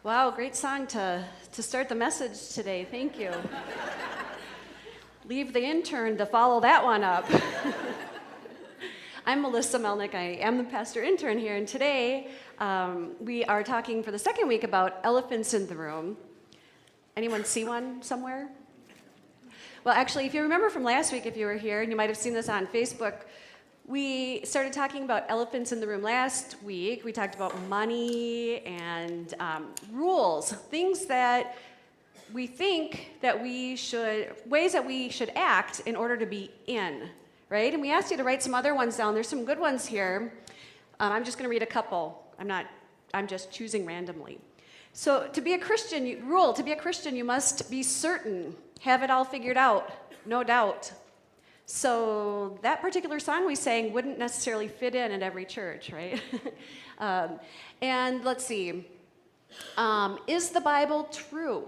Wow, great song to start the message today. Thank you. Leave the intern to follow that one up. I'm Melissa Melnick. I am the pastor intern here, and today we are talking for the second week about elephants in the room. Anyone see one somewhere? Well, actually, if you remember from last week, if you were here, and you might have seen this on Facebook, we started talking about elephants in the room last week. We talked about money and rules, things that we think that ways that we should act in order to be in, right? And we asked you to write some other ones down. There's some good ones here. I'm just going to read a couple. I'm just choosing randomly. So to be a Christian, you must be certain, have it all figured out, no doubt. So that particular song we sang wouldn't necessarily fit in at every church, right? And let's see. Is the Bible true?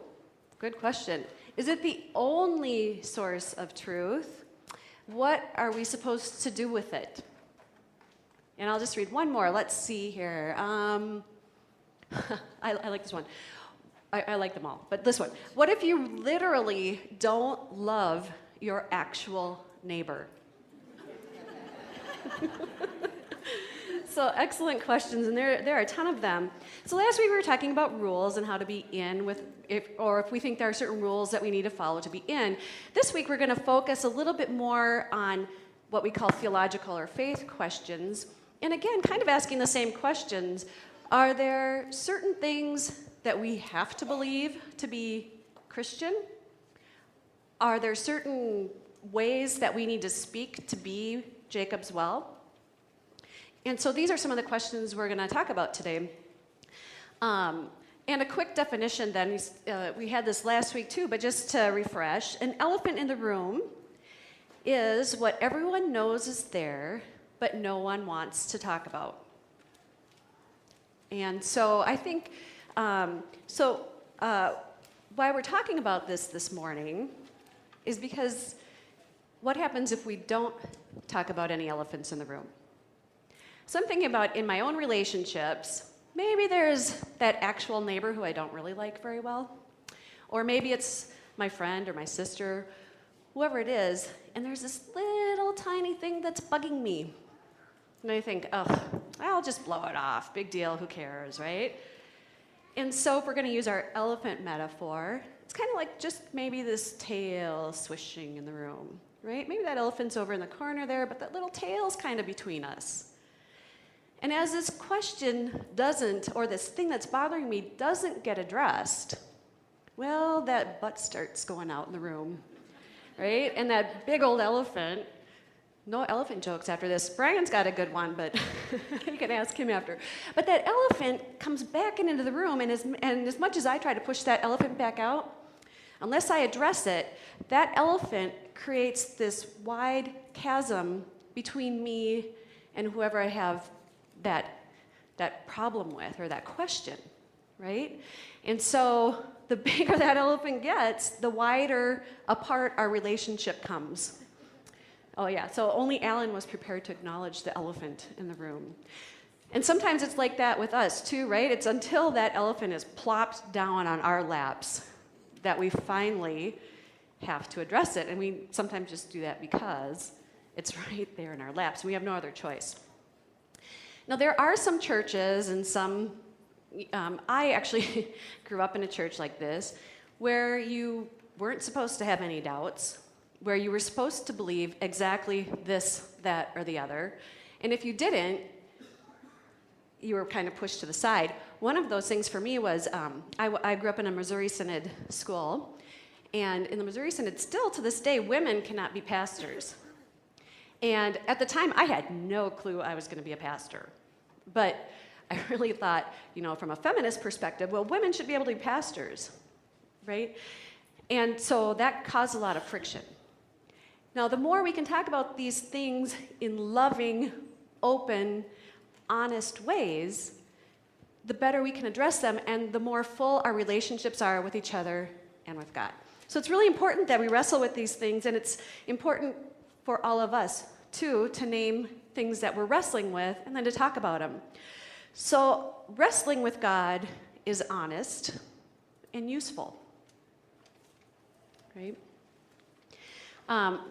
Good question. Is it the only source of truth? What are we supposed to do with it? And I'll just read one more. Let's see here. I like this one. I like them all, but this one. What if you literally don't love your actual neighbor? So excellent questions, and there are a ton of them. So last week we were talking about rules and how to be in with, if we think there are certain rules that we need to follow to be in. This week we're going to focus a little bit more on what we call theological or faith questions. And again, kind of asking the same questions. Are there certain things that we have to believe to be Christian? Are there certain ways that we need to speak to be Jacob's well? And so these are some of the questions we're going to talk about today. And a quick definition then, we had this last week too, but just to refresh, an elephant in the room is what everyone knows is there, but no one wants to talk about. And so I think, why we're talking about this morning is because what happens if we don't talk about any elephants in the room? So I'm thinking about in my own relationships, maybe there's that actual neighbor who I don't really like very well, or maybe it's my friend or my sister, whoever it is, and there's this little tiny thing that's bugging me. And I think, oh, I'll just blow it off. Big deal, who cares, right? And so if we're going to use our elephant metaphor, it's kind of like just maybe this tail swishing in the room, right? Maybe that elephant's over in the corner there, but that little tail's kind of between us. And as this question doesn't, or this thing that's bothering me doesn't get addressed, well, that butt starts going out in the room, right? And that big old elephant, no elephant jokes after this. Brian's got a good one, but you can ask him after. But that elephant comes back into the room, and as much as I try to push that elephant back out, unless I address it, that elephant creates this wide chasm between me and whoever I have that problem with or that question, right? And so the bigger that elephant gets, the wider apart our relationship comes. Oh yeah, so only Alan was prepared to acknowledge the elephant in the room. And sometimes it's like that with us too, right? It's until that elephant is plopped down on our laps that we finally have to address it. And we sometimes just do that because it's right there in our laps. We have no other choice. Now, there are some churches and some, I actually grew up in a church like this, where you weren't supposed to have any doubts, where you were supposed to believe exactly this, that, or the other. And if you didn't, you were kind of pushed to the side. One of those things for me was, I grew up in a Missouri Synod school, and in the Missouri Synod, still to this day, women cannot be pastors. And at the time, I had no clue I was going to be a pastor. But I really thought, from a feminist perspective, well, women should be able to be pastors, right? And so that caused a lot of friction. Now, the more we can talk about these things in loving, open, honest ways, the better we can address them, and the more full our relationships are with each other and with God. So it's really important that we wrestle with these things, and it's important for all of us, too, to name things that we're wrestling with and then to talk about them. So wrestling with God is honest and useful, right?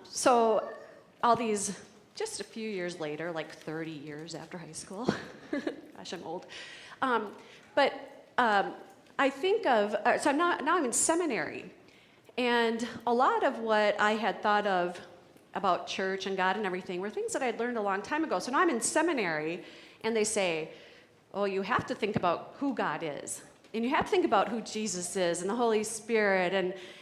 So all these, just a few years later, like 30 years after high school, gosh, I'm old. I think of, so now I'm in seminary, and a lot of what I had thought of about church and God and everything were things that I'd learned a long time ago. So now I'm in seminary, and they say, oh, you have to think about who God is, and you have to think about who Jesus is and the Holy Spirit,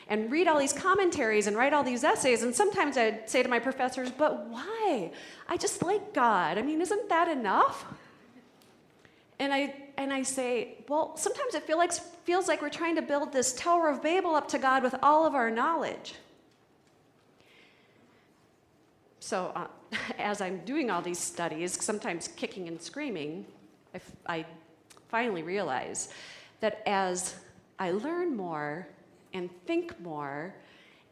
and read all these commentaries and write all these essays. And sometimes I'd say to my professors, but why? I just like God. I mean, isn't that enough? And I say, well, sometimes it feels like we're trying to build this Tower of Babel up to God with all of our knowledge. So as I'm doing all these studies, sometimes kicking and screaming, I finally realize that as I learn more and think more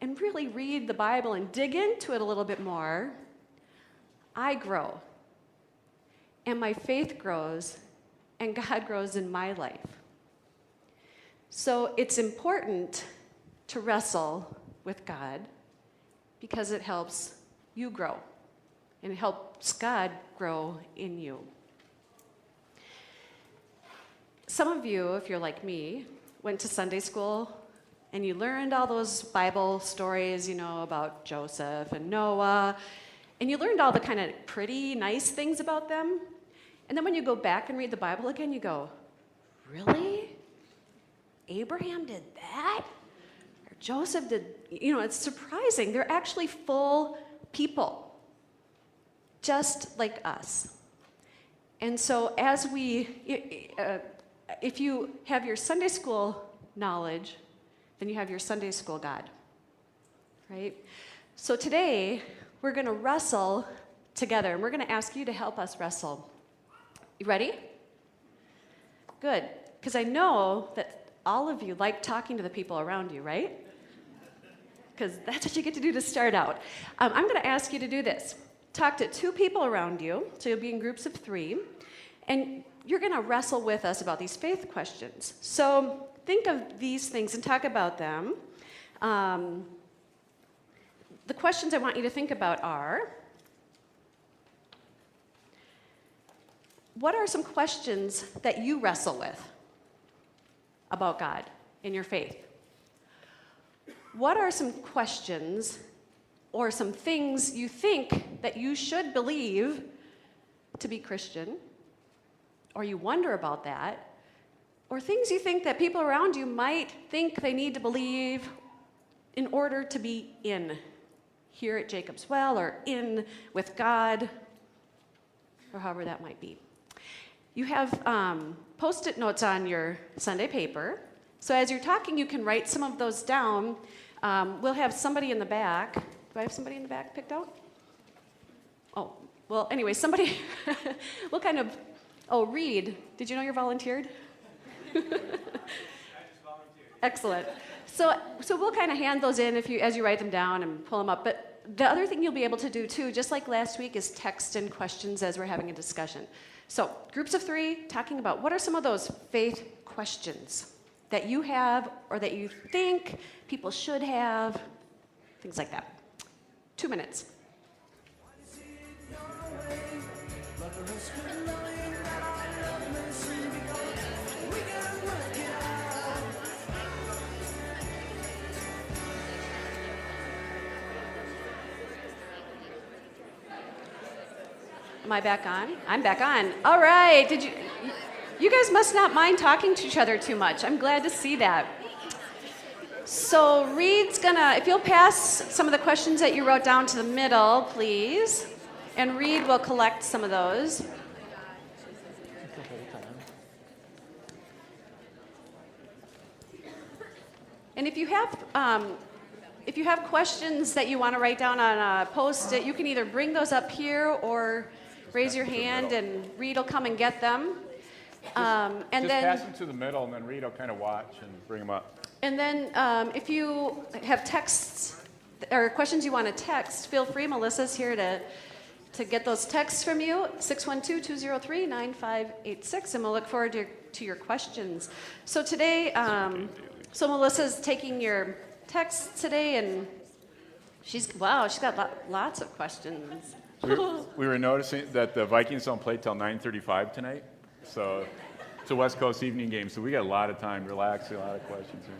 and really read the Bible and dig into it a little bit more, I grow. And my faith grows, and God grows in my life. So it's important to wrestle with God because it helps you grow, and it helps God grow in you. Some of you, if you're like me, went to Sunday school and you learned all those Bible stories, about Joseph and Noah, and you learned all the kind of pretty, nice things about them. And then when you go back and read the Bible again, you go, really? Abraham did that? Or Joseph did, it's surprising. They're actually full people, just like us. And so if you have your Sunday school knowledge, then you have your Sunday school God, right? So today, we're going to wrestle together, and we're going to ask you to help us wrestle. You ready? Good, because I know that all of you like talking to the people around you, right? Because that's what you get to do to start out. I'm going to ask you to do this. Talk to 2 people around you, so you'll be in groups of 3, and you're going to wrestle with us about these faith questions. So think of these things and talk about them. The questions I want you to think about are, what are some questions that you wrestle with about God in your faith? What are some questions or some things you think that you should believe to be Christian, or you wonder about that, or things you think that people around you might think they need to believe in order to be in here at Jacob's Well, or in with God, or however that might be. You have Post-it notes on your Sunday paper. So as you're talking, you can write some of those down. We'll have somebody in the back. Do I have somebody in the back picked out? Oh, well, anyway, somebody will kind of, Reed, did you know you're volunteered? I just volunteered. Excellent. So we'll kind of hand those in as you write them down and pull them up. But the other thing you'll be able to do, too, just like last week, is text in questions as we're having a discussion. So groups of 3, talking about what are some of those faith questions that you have or that you think people should have, things like that. 2 minutes. Am I back on? I'm back on. All right. You guys must not mind talking to each other too much. I'm glad to see that. So Reed's gonna, if you'll pass some of the questions that you wrote down to the middle, please. And Reed will collect some of those. And if you have questions that you want to write down on a Post-it, you can either bring those up here or raise your hand, and Reed will come and get them. Then pass them to the middle, and then Reed will kind of watch and bring them up. And then if you have texts or questions you want to text, feel free. Melissa's here to get those texts from you, 612-203-9586, and we'll look forward to your questions. So today, so Melissa's taking your texts today, and she's got lots of questions. We were noticing that the Vikings don't play till 9:35 tonight, so it's a West Coast evening game, so we got a lot of time, relax, a lot of questions here.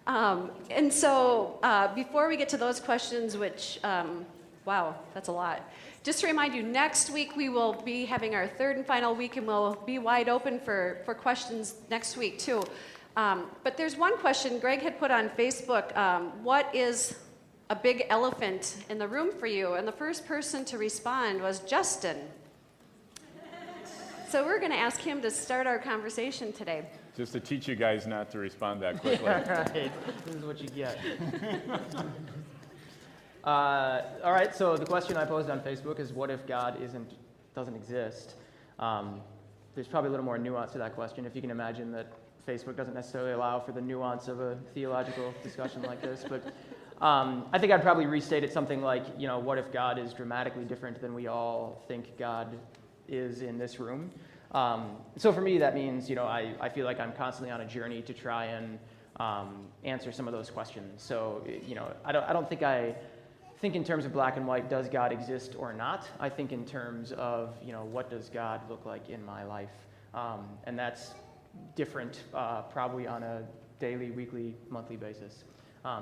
And so before we get to those questions, which, wow, that's a lot. Just to remind you, next week we will be having our third and final week, and we'll be wide open for questions next week too. But there's one question Greg had put on Facebook. What is a big elephant in the room for you? And the first person to respond was Justin. So we're going to ask him to start our conversation today. Just to teach you guys not to respond that quickly. Yeah, right. This is what you get. All right, so the question I posed on Facebook is, what if God doesn't exist? There's probably a little more nuance to that question, if you can imagine that Facebook doesn't necessarily allow for the nuance of a theological discussion like this. But I think I'd probably restate it something like, what if God is dramatically different than we all think God is in this room? So for me, that means, I feel like I'm constantly on a journey to try and answer some of those questions. So, I don't think I think in terms of black and white, does God exist or not? I think in terms of, what does God look like in my life? And that's different probably on a daily, weekly, monthly basis.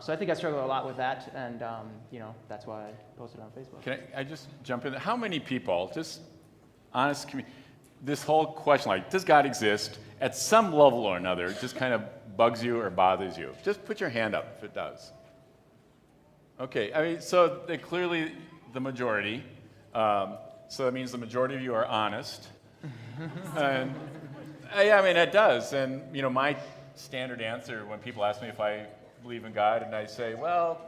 So I think I struggle a lot with that, and, that's why I posted on Facebook. Can I just jump in? How many people, just honest community, this whole question, like, does God exist, at some level or another, just kind of bugs you or bothers you? Just put your hand up if it does. Okay, I mean, so clearly the majority, so that means the majority of you are honest. And I mean, it does. And, my standard answer when people ask me if I believe in God, and I say, well,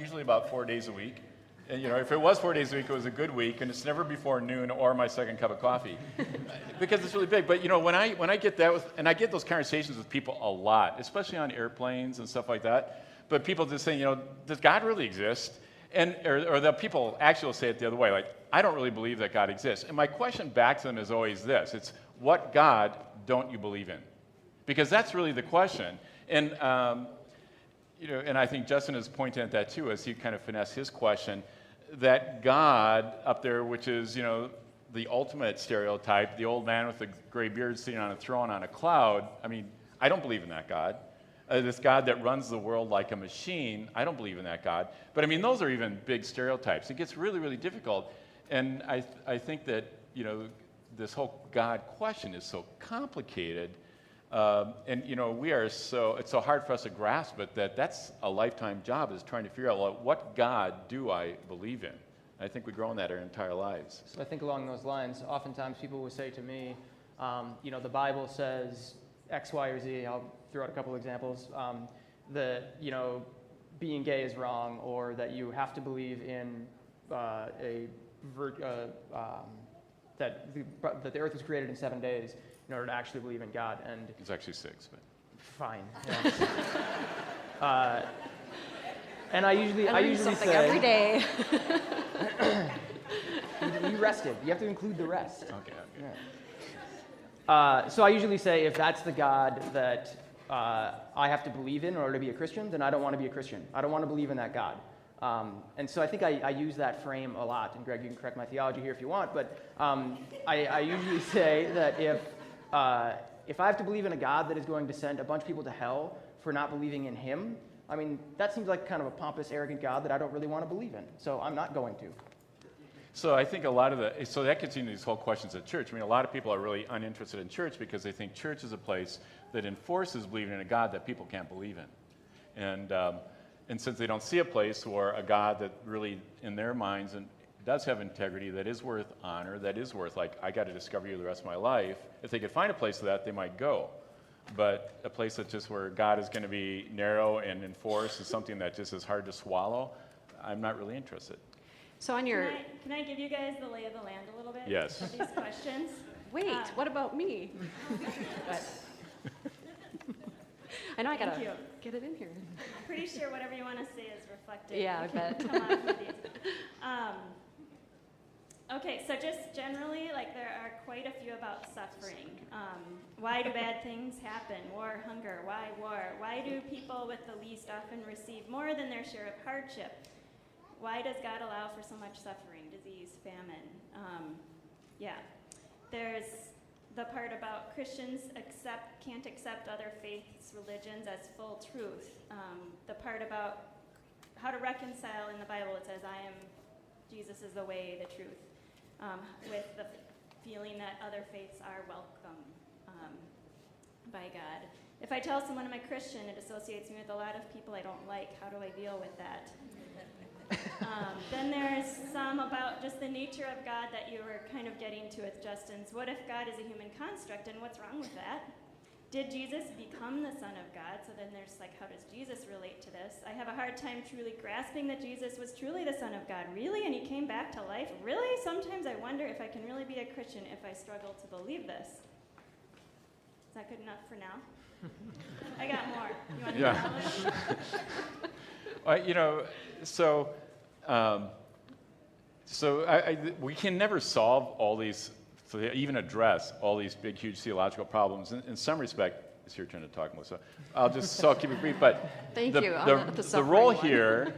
usually about 4 days a week. And, if it was 4 days a week, it was a good week, and it's never before noon or my second cup of coffee, because it's really big. But when I get that, and I get those conversations with people a lot, especially on airplanes and stuff like that. But people just saying, does God really exist? Or the people actually will say it the other way, like, I don't really believe that God exists. And my question back to them is always this: it's what God don't you believe in? Because that's really the question. And and I think Justin is pointing at that too, as he kind of finessed his question. That God up there, which is, the ultimate stereotype, the old man with the gray beard sitting on a throne on a cloud, I mean, I don't believe in that God. This God that runs the world like a machine, I don't believe in that God. But I mean, those are even big stereotypes. It gets really, really difficult. And I think that, this whole God question is so complicated. And it's so hard for us to grasp it that's a lifetime job, is trying to figure out, well, what God do I believe in? I think we grow in that our entire lives. So I think along those lines, oftentimes people will say to me, the Bible says X, Y, or Z. I'll throw out a couple examples. That, being gay is wrong, or that you have to believe in that the earth was created in 7 days in order to actually believe in God. And It's actually 6, but fine. Yeah. And I usually something say every day. you rested. You have to include the rest. okay. Yeah. So I usually say, if that's the God that I have to believe in order to be a Christian, then I don't want to be a Christian. I don't want to believe in that God. And so I think I use that frame a lot. And Greg, you can correct my theology here if you want, but I usually say that if I have to believe in a God that is going to send a bunch of people to hell for not believing in him, I mean, that seems like kind of a pompous, arrogant God that I don't really want to believe in. So I'm not going to. So I think so that gets into these whole questions of church. I mean, a lot of people are really uninterested in church because they think church is a place that enforces believing in a God that people can't believe in. And since they don't see a place where a God that really, in their minds, and does have integrity, that is worth honor, that is worth, like, I got to discover you the rest of my life, if they could find a place of that, they might go. But a place that's just where God is going to be narrow and enforced is something that just is hard to swallow, I'm not really interested. So on your... Can I give you guys the lay of the land a little bit? Yes. Of these questions? Wait, what about me? I know I got to Thank you. get it in here. I'm pretty sure whatever you want to say is reflected. Yeah, I You can bet. come up with these. Okay, so just generally, like there are quite a few about suffering. Why do bad things happen? War, hunger, why war? Why do people with the least often receive more than their share of hardship? Why does God allow for so much suffering, disease, famine? There's the part about Christians can't accept other faiths, religions as full truth. The part about how to reconcile in the Bible, it says, Jesus is the way, the truth, with the feeling that other faiths are welcome by God. If I tell someone I'm a Christian, it associates me with a lot of people I don't like. How do I deal with that? Then there's some about just the nature of God that you were kind of getting to with Justin's. What if God is a human construct, and what's wrong with that? Did Jesus become the Son of God? So then there's like, how does Jesus relate to this? I have a hard time truly grasping that Jesus was truly the Son of God. Really? And he came back to life? Really? Sometimes I wonder if I can really be a Christian if I struggle to believe this. Is that good enough for now? I got more. You want to we can never solve all these, even address all these big, huge theological problems. In some respect, it's your turn to talk, Melissa. I'll keep it brief. But Thank the, you. the, the role here,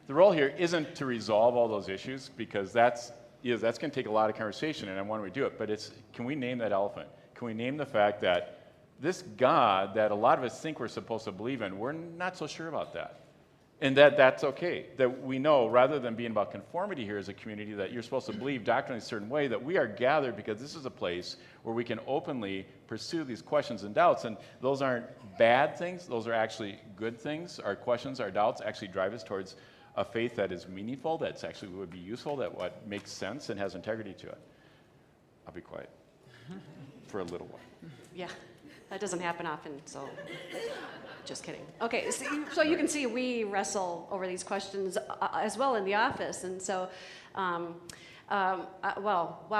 the role here isn't to resolve all those issues, because that's going to take a lot of conversation, and I want to do it. But can we name that elephant? Can we name the fact that this God that a lot of us think we're supposed to believe in, we're not so sure about that. And that's okay. That we know, rather than being about conformity here as a community, that you're supposed to believe doctrine in a certain way, that we are gathered because this is a place where we can openly pursue these questions and doubts. And those aren't bad things. Those are actually good things. Our questions, our doubts actually drive us towards a faith that is meaningful, that's actually would be useful, that what makes sense and has integrity to it. I'll be quiet for a little while. Yeah, that doesn't happen often, so just kidding. Okay, so you can see we wrestle over these questions as well in the office, and so, wow,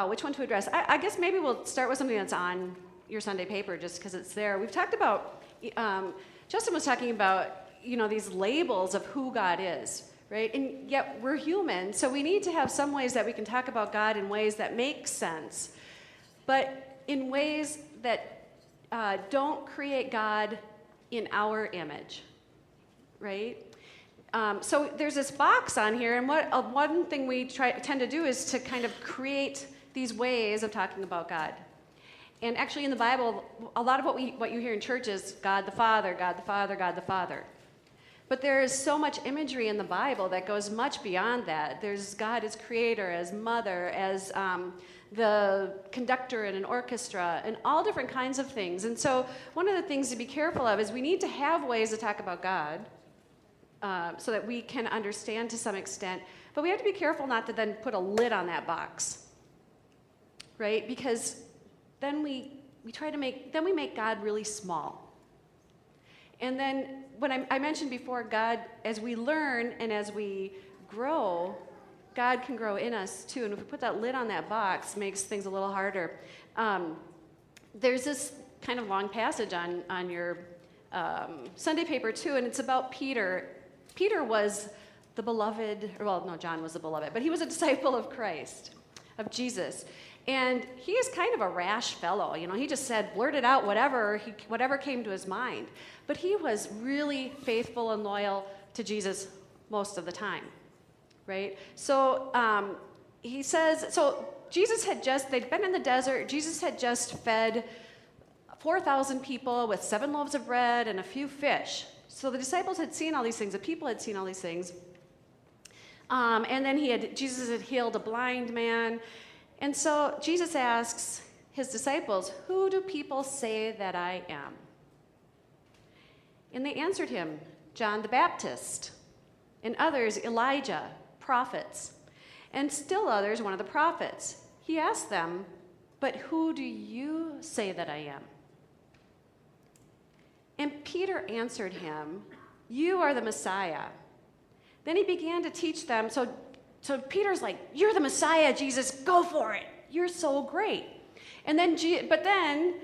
which one to address? I guess maybe we'll start with something that's on your Sunday paper, just because it's there. We've talked about, Justin was talking about, these labels of who God is, right? And yet we're human, so we need to have some ways that we can talk about God in ways that make sense, but in ways that don't create God in our image, right? So there's this box on here, and one thing we tend to do is to kind of create these ways of talking about God. And actually in the Bible, a lot of what you hear in church is God the Father, God the Father, God the Father. But there is so much imagery in the Bible that goes much beyond that. There's God as creator, as mother, as the conductor in an orchestra, and all different kinds of things. And so one of the things to be careful of is we need to have ways to talk about God so that we can understand to some extent. But we have to be careful not to then put a lid on that box, right? Because then we make God really small. And then when I mentioned before, God, as we learn and as we grow, God can grow in us too. And if we put that lid on that box, it makes things a little harder. There's this kind of long passage on your Sunday paper too, and it's about Peter. Peter was the beloved, John was the beloved, but he was a disciple of Christ, of Jesus. And he is kind of a rash fellow. He just blurted out whatever came to his mind. But he was really faithful and loyal to Jesus most of the time, right? So he says, they'd been in the desert. Jesus had just fed 4,000 people with 7 loaves of bread and a few fish. So the disciples had seen all these things. The people had seen all these things. And then Jesus had healed a blind man. And so Jesus asks his disciples, "Who do people say that I am?" And they answered him, "John the Baptist, and others, Elijah, prophets, and still others, one of the prophets." He asked them, "But who do you say that I am?" And Peter answered him, "You are the Messiah." Then he began to teach them. So Peter's like, "You're the Messiah, Jesus, go for it. You're so great." And then, but then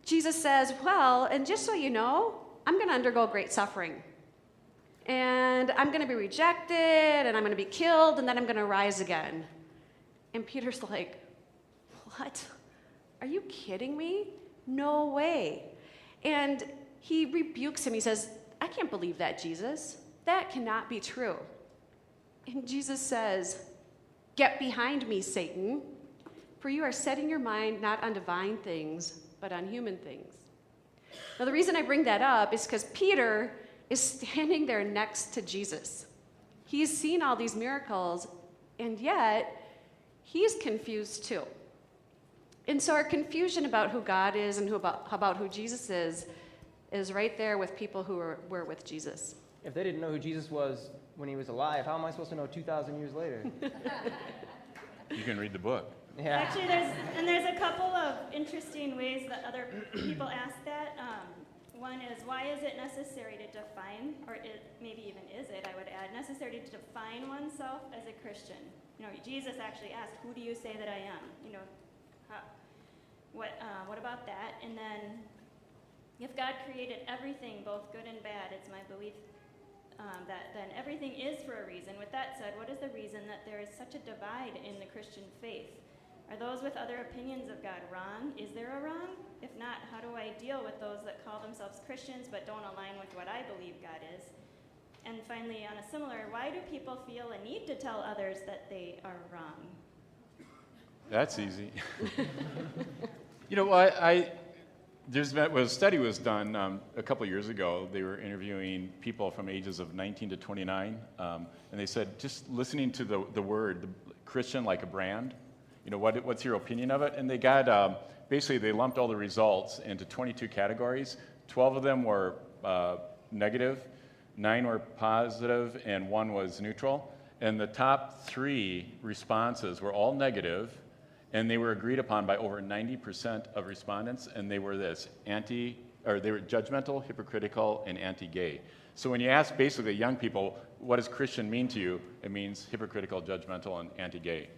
Jesus says, "Well, and just so you know, I'm going to undergo great suffering. And I'm going to be rejected, and I'm going to be killed, and then I'm going to rise again." And Peter's like, what? Are you kidding me? No way. And he rebukes him. He says, I can't believe that, Jesus. That cannot be true. And Jesus says, get behind me, Satan, for you are setting your mind not on divine things, but on human things. Now, the reason I bring that up is because Peter is standing there next to Jesus. He's seen all these miracles, and yet he's confused too. And so our confusion about who God is and about who Jesus is right there with people who were with Jesus. If they didn't know who Jesus was when he was alive, how am I supposed to know 2,000 years later? You can read the book. Yeah. Actually, there's a couple of interesting ways that other people ask that. One is, why is it necessary to define, or maybe even is it, I would add, necessary to define oneself as a Christian? Jesus actually asked, who do you say that I am? What about that? And then, if God created everything, both good and bad, it's my belief that then everything is for a reason. With that said, what is the reason that there is such a divide in the Christian faith? Are those with other opinions of God wrong? Is there a wrong? If not, how do I deal with those that call themselves Christians but don't align with what I believe God is? And finally, on a similar, why do people feel a need to tell others that they are wrong? That's easy. A study was done a couple of years ago. They were interviewing people from ages of 19 to 29, and they said, just listening to the word Christian like a brand, what's your opinion of it? And they got, basically they lumped all the results into 22 categories. 12 of them were negative, 9 were positive, and 1 was neutral. And the top 3 responses were all negative, and they were agreed upon by over 90% of respondents, and they were they were judgmental, hypocritical, and anti-gay. So when you ask basically young people, what does Christian mean to you? It means hypocritical, judgmental, and anti-gay.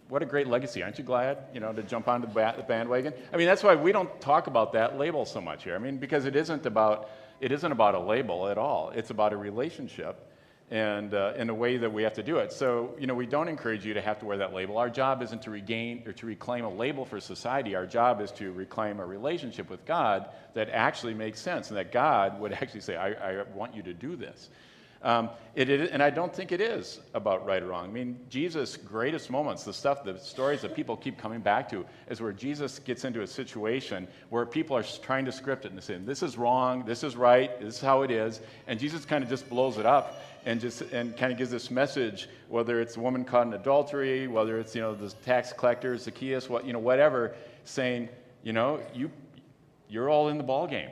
What a great legacy. Aren't you glad, to jump onto the bandwagon? I mean, that's why we don't talk about that label so much here. I mean, because it isn't about a label at all. It's about a relationship and in a way that we have to do it. So, we don't encourage you to have to wear that label. Our job isn't to regain or to reclaim a label for society. Our job is to reclaim a relationship with God that actually makes sense and that God would actually say, I want you to do this. And I don't think it is about right or wrong. I mean, Jesus' greatest moments, the stories that people keep coming back to, is where Jesus gets into a situation where people are trying to script it and saying, this is wrong, this is right, this is how it is, and Jesus kind of just blows it up and kind of gives this message, whether it's the woman caught in adultery, whether it's the tax collector, Zacchaeus, whatever, saying, you're all in the ball game.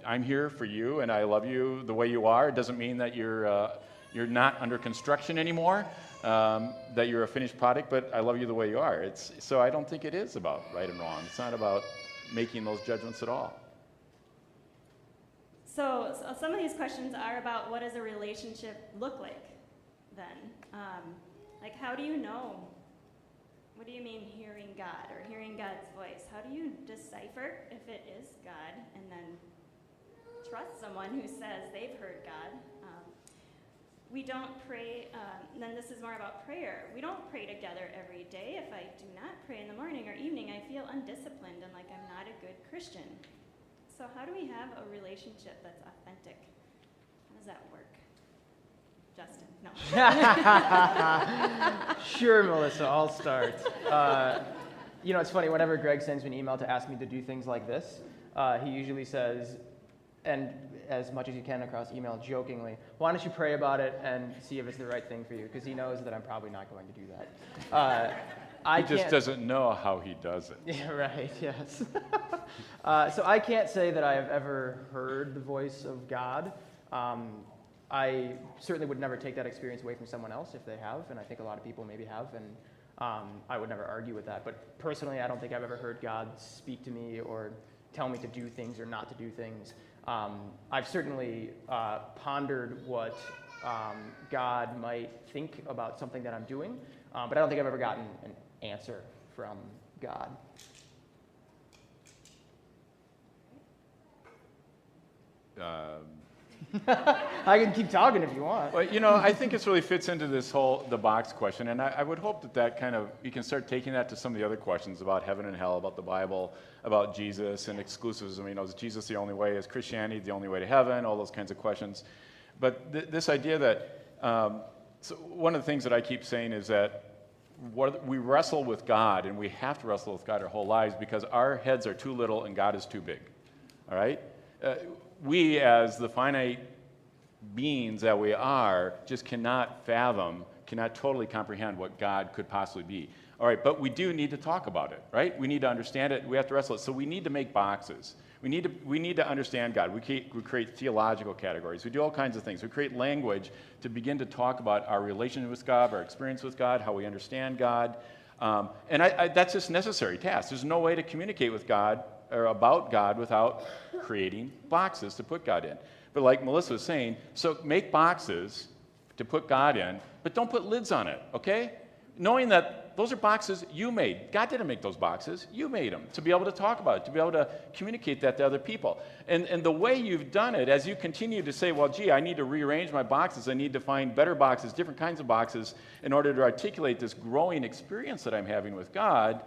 I'm here for you, and I love you the way you are. It doesn't mean that you're not under construction anymore, that you're a finished product, but I love you the way you are. So I don't think it is about right and wrong. It's not about making those judgments at all. So some of these questions are about what does a relationship look like then? Like, how do you know? What do you mean hearing God or hearing God's voice? How do you decipher if it is God and then trust someone who says they've heard God? We don't pray, and then this is more about prayer. We don't pray together every day. If I do not pray in the morning or evening, I feel undisciplined and like I'm not a good Christian. So how do we have a relationship that's authentic? How does that work? Justin, no. Sure, Melissa, I'll start. It's funny, whenever Greg sends me an email to ask me to do things like this, he usually says, and as much as you can across email jokingly, why don't you pray about it and see if it's the right thing for you? Because he knows that I'm probably not going to do that. He just doesn't know how he does it. Yeah, right, yes. So I can't say that I have ever heard the voice of God. I certainly would never take that experience away from someone else if they have, and I think a lot of people maybe have, and I would never argue with that. But personally, I don't think I've ever heard God speak to me or tell me to do things or not to do things. I've certainly pondered what God might think about something that I'm doing, but I don't think I've ever gotten an answer from God. I can keep talking if you want. Well, I think this really fits into the box question, and I would hope that kind of, you can start taking that to some of the other questions about heaven and hell, about the Bible, about Jesus and exclusivism. Is Jesus the only way? Is Christianity the only way to heaven? All those kinds of questions. But this idea that, so one of the things that I keep saying is that we wrestle with God, and we have to wrestle with God our whole lives because our heads are too little and God is too big. All right? We, as the finite beings that we are, just cannot fathom, cannot totally comprehend what God could possibly be. All right, but we do need to talk about it, right? We need to understand it. We have to wrestle it. So we need to make boxes. We need to understand God. We create theological categories. We do all kinds of things. We create language to begin to talk about our relationship with God, our experience with God, how we understand God. And that's just a necessary task. There's no way to communicate with God or about God without creating boxes to put God in. But like Melissa was saying, so make boxes to put God in, but don't put lids on it, okay? Knowing that those are boxes you made. God didn't make those boxes. You made them to be able to talk about it, to be able to communicate that to other people. And the way you've done it, as you continue to say, well, gee, I need to rearrange my boxes. I need to find better boxes, different kinds of boxes in order to articulate this growing experience that I'm having with God.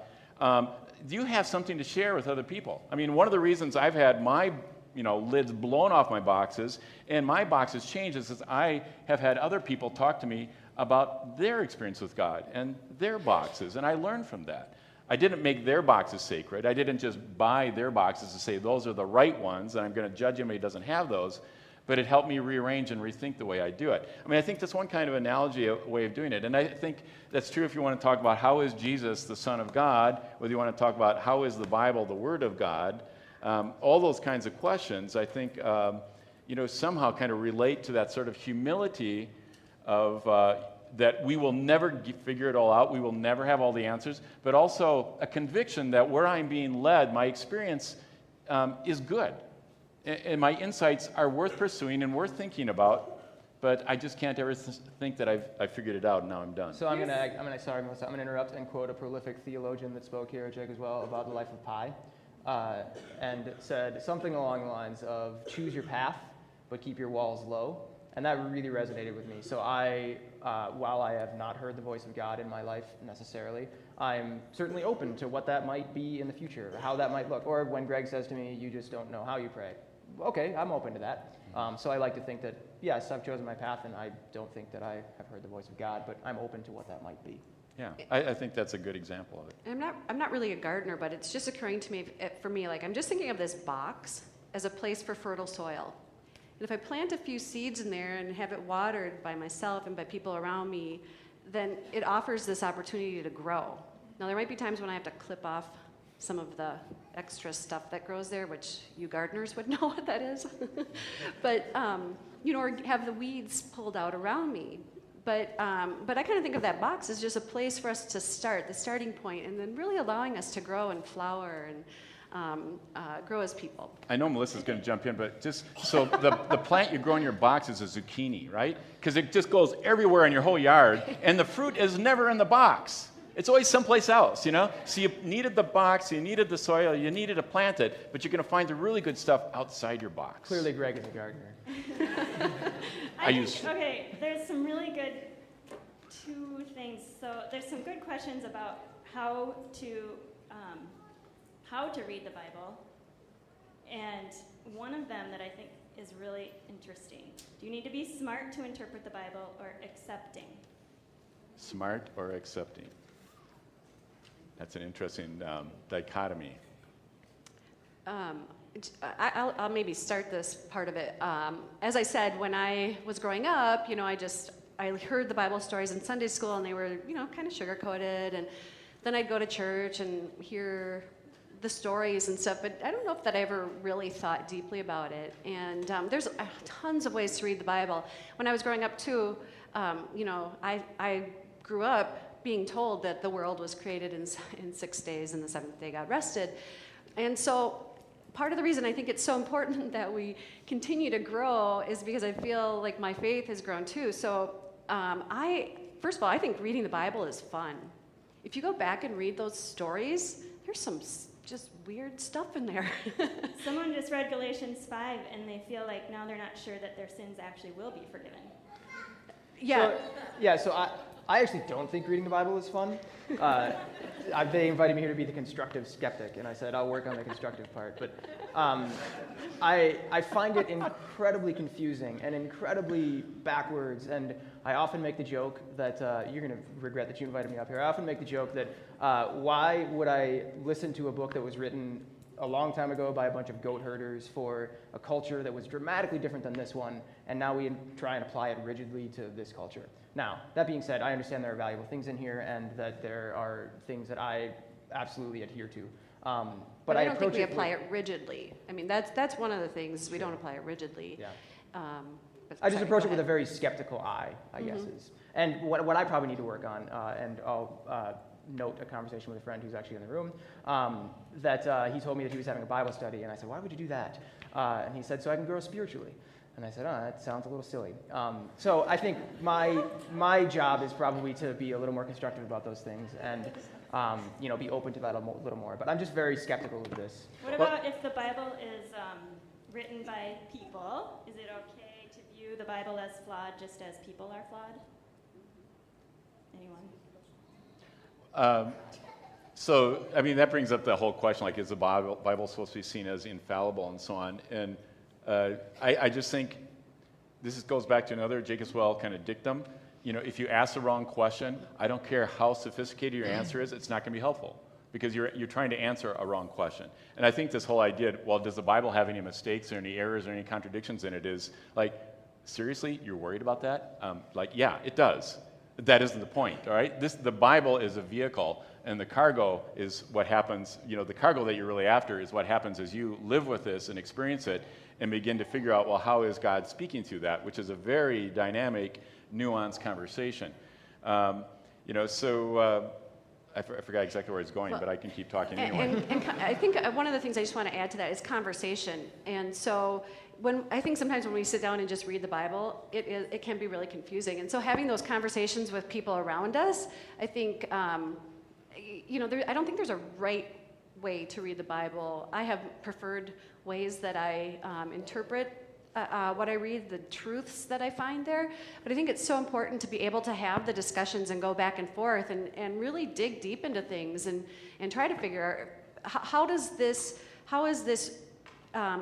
You have something to share with other people. One of the reasons I've had my lids blown off my boxes and my boxes changed is I have had other people talk to me about their experience with God and their boxes, and I learned from that. I didn't make their boxes sacred. I didn't just buy their boxes to say those are the right ones and I'm going to judge him if he doesn't have those, but it helped me rearrange and rethink the way I do it. I think that's one kind of analogy, a way of doing it. And I think that's true if you want to talk about how is Jesus the Son of God, whether you want to talk about how is the Bible the Word of God, all those kinds of questions, I think, somehow kind of relate to that sort of humility of that we will never figure it all out, we will never have all the answers, but also a conviction that where I'm being led, my experience is good. And my insights are worth pursuing and worth thinking about, but I just can't ever think that I've figured it out and now I'm done. So I'm gonna sorry, Melissa, I'm gonna interrupt and quote a prolific theologian that spoke here at JEG as well about the life of Pi, and said something along the lines of choose your path, but keep your walls low, and that really resonated with me. So while I have not heard the voice of God in my life necessarily, I'm certainly open to what that might be in the future, how that might look. Or when Greg says to me, you just don't know how you pray. Okay, I'm open to that. So I like to think that, yes, I've chosen my path, and I don't think that I have heard the voice of God, but I'm open to what that might be. Yeah, I think that's a good example of it. I'm not really a gardener, but it's just occurring to me, for me, like I'm just thinking of this box as a place for fertile soil. And if I plant a few seeds in there and have it watered by myself and by people around me, then it offers this opportunity to grow. Now, there might be times when I have to clip off some of the extra stuff that grows there, which you gardeners would know what that is. But, or have the weeds pulled out around me. But I kind of think of that box as just a place for us to start, the starting point, and then really allowing us to grow and flower and grow as people. I know Melissa's going to jump in, but just so the plant you grow in your box is a zucchini, right? Because it just goes everywhere in your whole yard, and the fruit is never in the box. It's always someplace else, So you needed the box, you needed the soil, you needed to plant it, but you're going to find the really good stuff outside your box. Clearly, Greg is a gardener. Okay, there's some really good two things. So there's some good questions about how to read the Bible, and one of them that I think is really interesting. Do you need to be smart to interpret the Bible or accepting? Smart or accepting? That's an interesting dichotomy. I'll maybe start this part of it. As I said, when I was growing up, I heard the Bible stories in Sunday school, and they were, kind of sugar-coated, and then I'd go to church and hear the stories and stuff, but I don't know if that I ever really thought deeply about it. And there's tons of ways to read the Bible. When I was growing up, too, I grew up being told that the world was created in 6 days, and the seventh day God rested. And so part of the reason I think it's so important that we continue to grow is because I feel like my faith has grown too. So first of all, I think reading the Bible is fun. If you go back and read those stories, there's some just weird stuff in there. Someone just read Galatians 5 and they feel like now they're not sure that their sins actually will be forgiven. Yeah. So I actually don't think reading the Bible is fun. They invited me here to be the constructive skeptic, and I said I'll work on the constructive part. But I find it incredibly confusing and incredibly backwards, and I often make the joke that you're going to regret that you invited me up here. I often make the joke that why would I listen to a book that was written a long time ago by a bunch of goat herders for a culture that was dramatically different than this one, and now we try and apply it rigidly to this culture. Now, that being said, I understand there are valuable things in here and that there are things that I absolutely adhere to. But I don't think we apply it rigidly. I mean, that's one of the things, we don't apply it rigidly. Yeah. But I just sorry, approach go it with a ahead. very skeptical eye, I guess is. And what I probably need to work on, and I'll note a conversation with a friend who's actually in the room, that he told me that he was having a Bible study, and I said, why would you do that? And he said, so I can grow spiritually. And I said, oh, that sounds a little silly. So I think my job is probably to be a little more constructive about those things and be open to that a little more. But I'm just very skeptical of this. What about if the Bible is written by people? Is it okay to view the Bible as flawed just as people are flawed? Anyone? So, I mean, that brings up the whole question, like, is the Bible supposed to be seen as infallible and so on? And I just think goes back to another Jake Swell kind of dictum. If you ask the wrong question, I don't care how sophisticated your answer is, it's not going to be helpful because you're trying to answer a wrong question. And I think this whole idea, well, does the Bible have any mistakes or any errors or any contradictions in it is like, seriously, you're worried about that? Yeah, it does. That isn't the point, all right? The Bible is a vehicle, and the cargo is what happens. The cargo that you're really after is what happens as you live with this and experience it and begin to figure out, well, how is God speaking through that, which is a very dynamic, nuanced conversation. I forgot exactly where it's going, but I can keep talking anyway. And I think one of the things I just want to add to that is conversation. And so I think sometimes when we sit down and just read the Bible, it can be really confusing. And so having those conversations with people around us, I think, I don't think there's a right way to read the Bible. I have preferred ways that I interpret what I read, the truths that I find there. But I think it's so important to be able to have the discussions and go back and forth and really dig deep into things and try to figure out how is this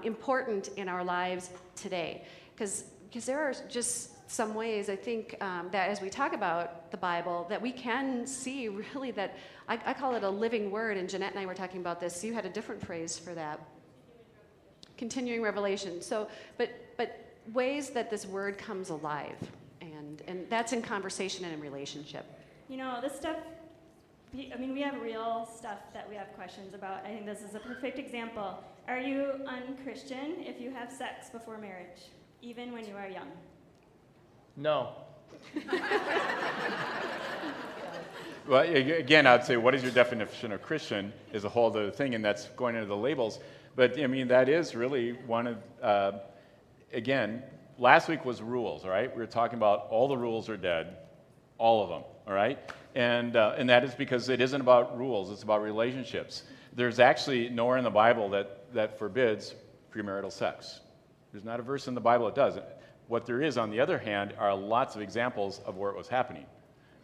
important in our lives today? Because there are just some ways I think that as we talk about the Bible that we can see really that I call it a living word, and Jeanette and I were talking about this. You had a different phrase for that. Continuing revelation. So, but ways that this word comes alive, and that's in conversation and in relationship. This stuff, we have real stuff that we have questions about. I think this is a perfect example. Are you unchristian if you have sex before marriage, even when you are young? No. Well, again, I'd say, what is your definition of Christian is a whole other thing, and that's going into the labels. But, that is really one of, again, last week was rules, all right? We were talking about all the rules are dead, all of them, all right? And that is because it isn't about rules, it's about relationships. There's actually nowhere in the Bible that forbids premarital sex. There's not a verse in the Bible that does it. What there is, on the other hand, are lots of examples of where it was happening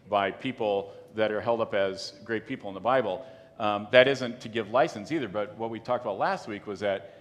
by people that are held up as great people in the Bible. That isn't to give license either, but what we talked about last week was that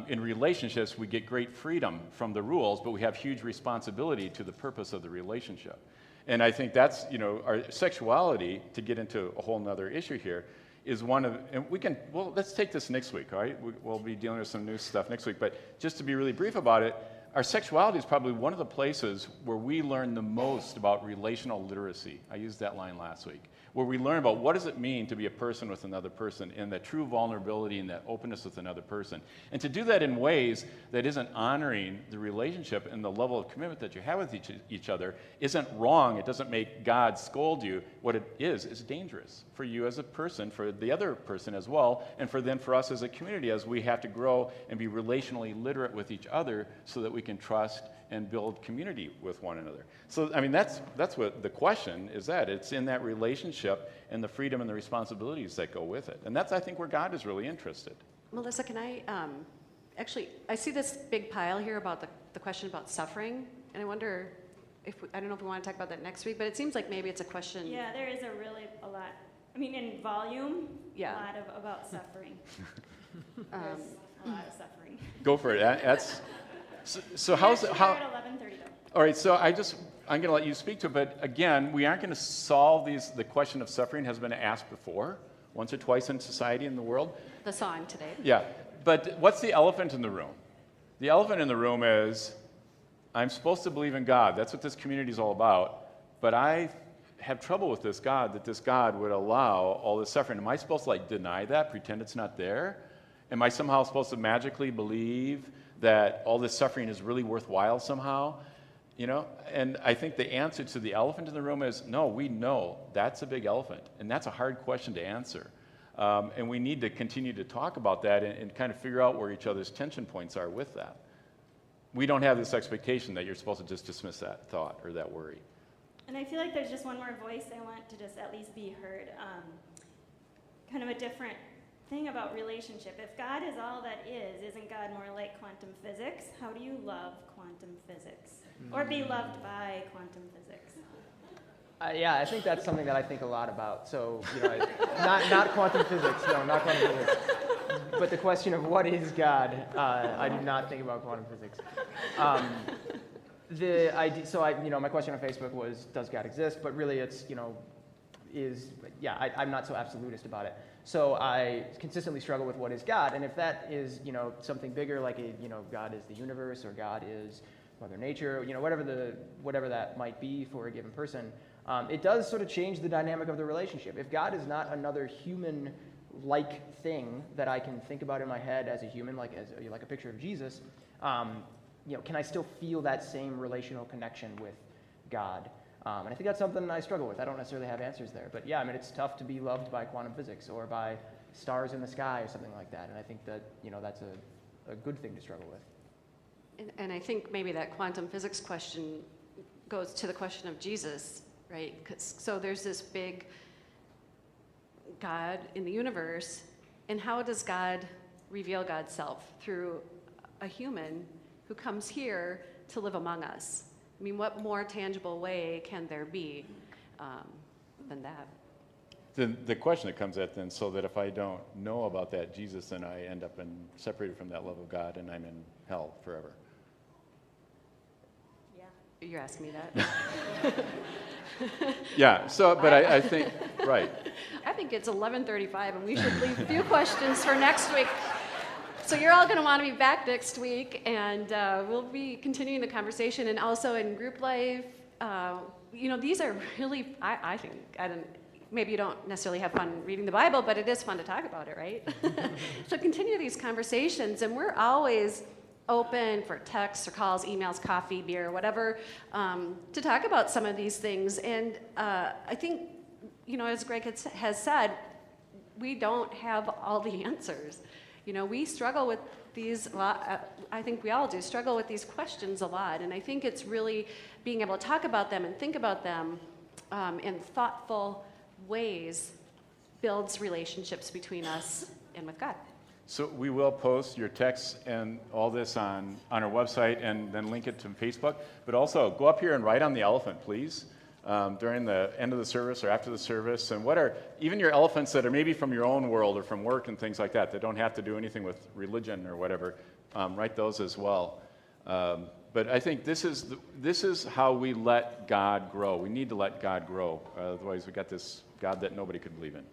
in relationships we get great freedom from the rules, but we have huge responsibility to the purpose of the relationship. And I think that's, our sexuality, to get into a whole nother issue here, is one of, and let's take this next week, all right? We'll be dealing with some new stuff next week, but just to be really brief about it, our sexuality is probably one of the places where we learn the most about relational literacy. I used that line last week. Where we learn about what does it mean to be a person with another person and that true vulnerability and that openness with another person. And to do that in ways that isn't honoring the relationship and the level of commitment that you have with each other isn't wrong. It doesn't make God scold you. What it is dangerous for you as a person, for the other person as well, and for us as a community as we have to grow and be relationally literate with each other so that we can trust and build community with one another. So, I mean, that's what the question is that. It's in that relationship and the freedom and the responsibilities that go with it. And that's, I think, where God is really interested. Melissa, can I, actually, I see this big pile here about the question about suffering, and I wonder if, I don't know if we want to talk about that next week, but it seems like maybe it's a question. Yeah, there is a lot. I mean, in volume, Yeah. a lot about suffering. There's a lot of suffering. Go for it. That's so. How's We how? start at 11:30 though. All right. So I'm going to let you speak to it, but again, we aren't going to solve these. The question of suffering has been asked before, once or twice in society in the world. The song today. Yeah. But what's the elephant in the room? The elephant in the room is, I'm supposed to believe in God. That's what this community is all about. But I have trouble with this God, that this God would allow all this suffering. Am I supposed to deny that, pretend it's not there? Am I somehow supposed to magically believe that all this suffering is really worthwhile somehow? And I think the answer to the elephant in the room is, no, we know that's a big elephant. And that's a hard question to answer. And we need to continue to talk about that and kind of figure out where each other's tension points are with that. We don't have this expectation that you're supposed to just dismiss that thought or that worry. And I feel like there's just one more voice I want to just at least be heard. Kind of a different thing about relationship. If God is all that is, isn't God more like quantum physics? How do you love quantum physics? Or be loved by quantum physics? Yeah, I think that's something that I think a lot about. So, not quantum physics, no, not quantum physics. But the question of what is God, I do not think about quantum physics. The idea, so my question on Facebook was, does God exist? But really it's, I'm not so absolutist about it. So I consistently struggle with what is God, and if that is, something bigger, like God is the universe, or God is Mother Nature, whatever that might be for a given person, it does sort of change the dynamic of the relationship. If God is not another human-like thing that I can think about in my head as a human, like a picture of Jesus, can I still feel that same relational connection with God? And I think that's something I struggle with. I don't necessarily have answers there. But yeah, it's tough to be loved by quantum physics or by stars in the sky or something like that. And I think that, that's a good thing to struggle with. And I think maybe that quantum physics question goes to the question of Jesus, right? So there's this big God in the universe, and how does God reveal God's self? Through a human who comes here to live among us. I mean, what more tangible way can there be than that? The question that comes at then, so that if I don't know about that Jesus, then I end up separated from that love of God, and I'm in hell forever. Yeah. You're asking me that? Yeah, so, but I think, right. I think it's 11:35, and we should leave a few questions for next week. So you're all going to want to be back next week, and we'll be continuing the conversation, and also in group life. These are really, I think, maybe you don't necessarily have fun reading the Bible, but it is fun to talk about it, right? So continue these conversations, and we're always open for texts or calls, emails, coffee, beer, whatever, to talk about some of these things. And I think, as Greg has said, we don't have all the answers. We struggle with these a lot. I think we all do struggle with these questions a lot. And I think it's really being able to talk about them and think about them in thoughtful ways builds relationships between us and with God. So we will post your texts and all this on our website and then link it to Facebook. But also, go up here and write on the elephant, please, during the end of the service or after the service. And what are even your elephants that are maybe from your own world or from work and things like that don't have to do anything with religion or whatever, write those as well. But I think this is how we let God grow. We need to let God grow. Otherwise, we got this God that nobody could believe in.